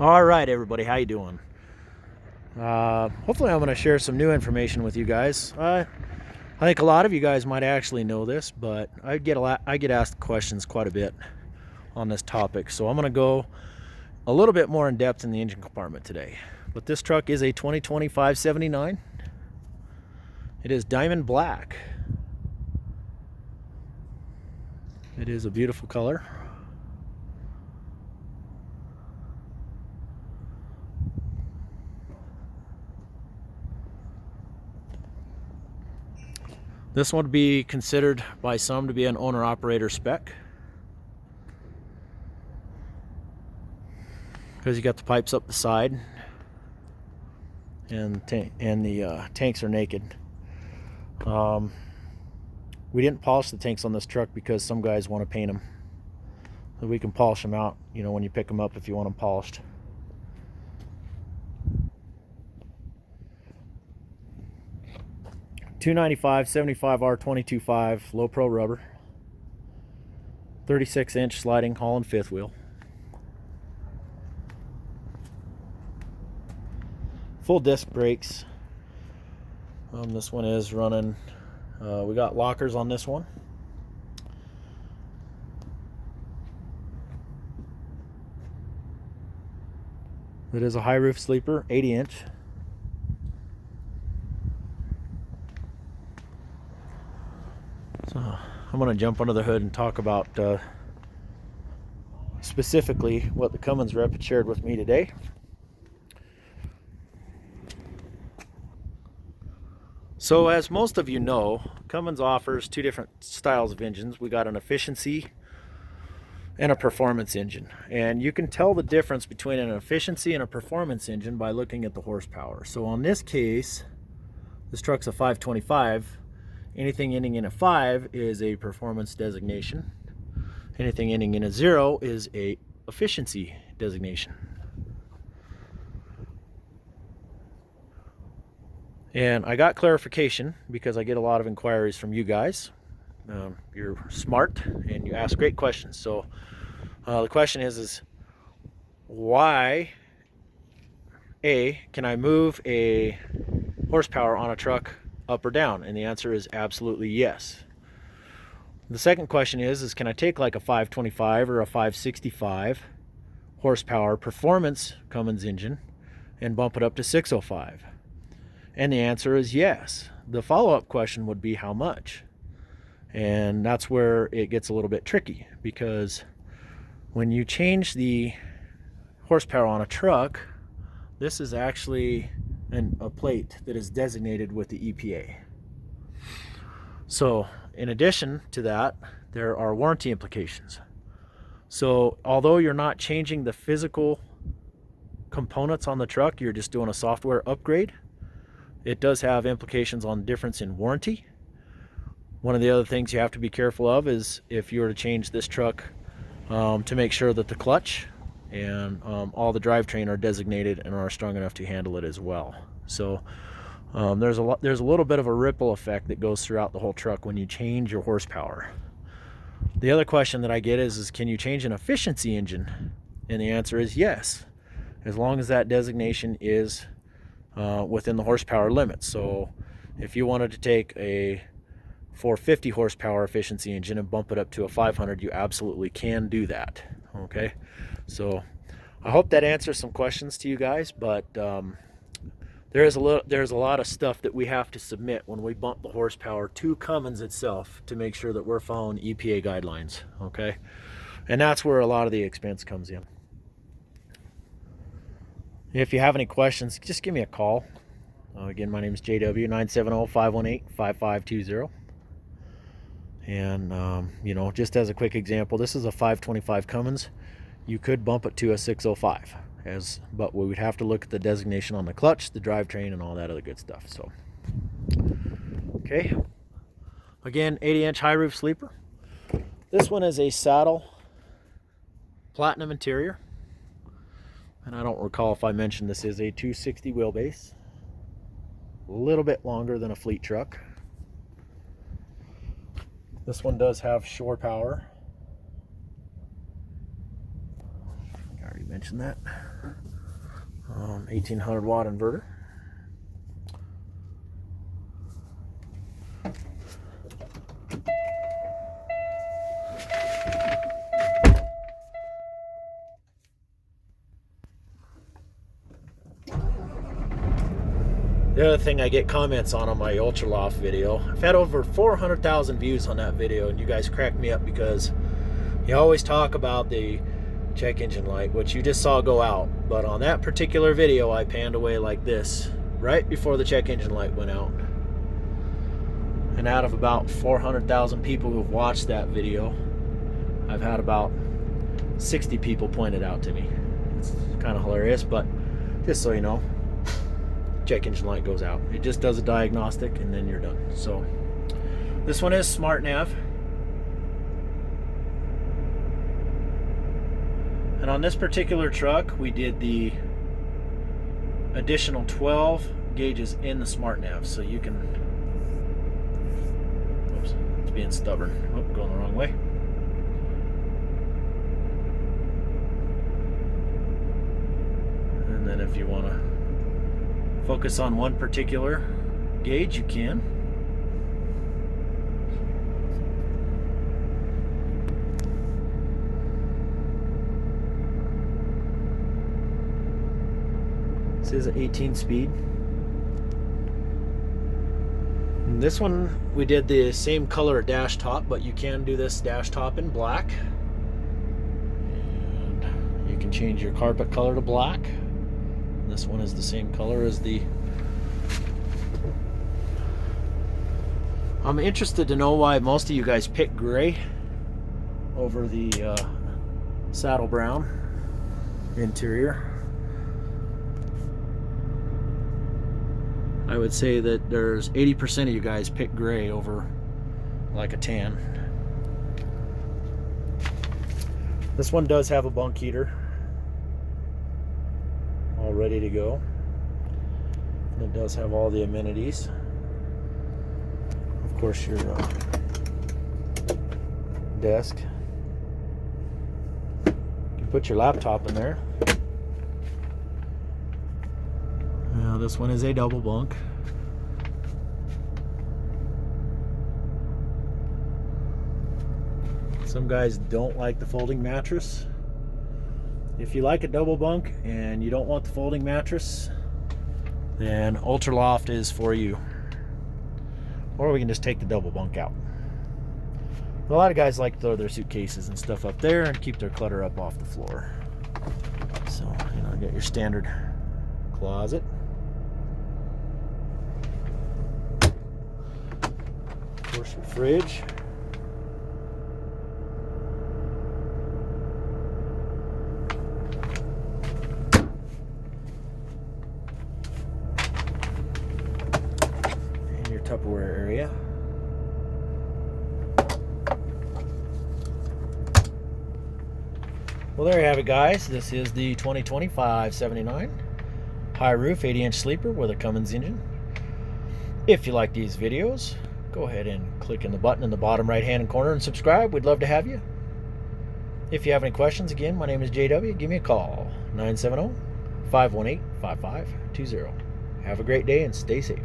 All right, everybody, how you doing? Hopefully I'm going to share some new information with you guys. I think a lot of you guys might actually know this, but I get asked questions quite a bit on this topic, so I'm going to go a little bit more in depth in the engine compartment today. But this truck is a 2020 579. It is diamond black. It is a beautiful color. This one would be considered by some to be an owner-operator spec, because you got the pipes up the side and the tanks are naked. We didn't polish the tanks on this truck because some guys want to paint them. So we can polish them out, you know, when you pick them up if you want them polished. .295 75R 22.5 low pro rubber, 36-inch sliding Holland fifth wheel, full disc brakes. This one is running. We got lockers on this one. It is a high roof sleeper, 80-inch. So I'm going to jump under the hood and talk about specifically what the Cummins rep had shared with me today. So as most of you know, Cummins offers two different styles of engines. We got an efficiency and a performance engine. And you can tell the difference between an efficiency and a performance engine by looking at the horsepower. So on this case, this truck's a 525. Anything ending in a 5 is a performance designation. Anything ending in a 0 is a efficiency designation. And I got clarification because I get a lot of inquiries from you guys. You're smart and you ask great questions. So the question is why, can I move a horsepower on a truck up or down? And the answer is absolutely yes. The second question is can I take like a 525 or a 565 horsepower performance Cummins engine and bump it up to 605? And the answer is yes. The follow-up question would be how much? And that's where it gets a little bit tricky, because when you change the horsepower on a truck, this is actually a plate that is designated with the EPA. So in addition to that, there are warranty implications. So although you're not changing the physical components on the truck, you're just doing a software upgrade, it does have implications on difference in warranty. One of the other things you have to be careful of is if you were to change this truck to make sure that the clutch and all the drivetrain are designated and are strong enough to handle it as well. So there's a little bit of a ripple effect that goes throughout the whole truck when you change your horsepower. The other question that I get is can you change an efficiency engine? And the answer is yes, as long as that designation is within the horsepower limits. So if you wanted to take a 450 horsepower efficiency engine and bump it up to a 500, you absolutely can do that. Okay, so I hope that answers some questions to you guys, but there's a lot of stuff that we have to submit when we bump the horsepower to Cummins itself to make sure that we're following EPA guidelines. Okay, and that's where a lot of the expense comes in. If you have any questions, just give me a call. Again, my name is JW, 970-518-5520. And, you know, just as a quick example, this is a 525 Cummins. You could bump it to a 605, but we would have to look at the designation on the clutch, the drivetrain, and all that other good stuff. So, okay. Again, 80-inch high roof sleeper. This one is a saddle platinum interior. And I don't recall if I mentioned this is a 260 wheelbase. A little bit longer than a fleet truck. This one does have shore power. I already mentioned that. 1800 watt inverter. The other thing I get comments on my Ultra Loft video, I've had over 400,000 views on that video, and you guys crack me up because you always talk about the check engine light, which you just saw go out. But on that particular video, I panned away like this right before the check engine light went out. And out of about 400,000 people who've watched that video, I've had about 60 people point it out to me. It's kind of hilarious, but just so you know, check engine light goes out. It just does a diagnostic and then you're done. So this one is smart nav. And on this particular truck, we did the additional 12 gauges in the smart nav, so you can, oops, it's being stubborn. Oh, going the wrong way. And then if you want to focus on one particular gauge, you can. This is an 18 speed. And this one we did the same color dash top, but you can do this dash top in black. And you can change your carpet color to black. This one is the same color as the... I'm interested to know why most of you guys pick gray over the saddle brown interior. I would say that there's 80% of you guys pick gray over like a tan. This one does have a bunk heater all ready to go. And it does have all the amenities. Of course, your desk. You can put your laptop in there. Now this one is a double bunk. Some guys don't like the folding mattress. If you like a double bunk and you don't want the folding mattress, then Ultra Loft is for you. Or we can just take the double bunk out. A lot of guys like to throw their suitcases and stuff up there and keep their clutter up off the floor. So, you know, get your standard closet. Of course, your fridge. Tupperware area. Well, there you have it, guys. This is the 2020 579 high roof 80-inch sleeper with a Cummins engine. If you like these videos, go ahead and click in the button in the bottom right hand corner and subscribe. We'd love to have you. If you have any questions, again, my name is JW. Give me a call, 970-518-5520. Have a great day and stay safe.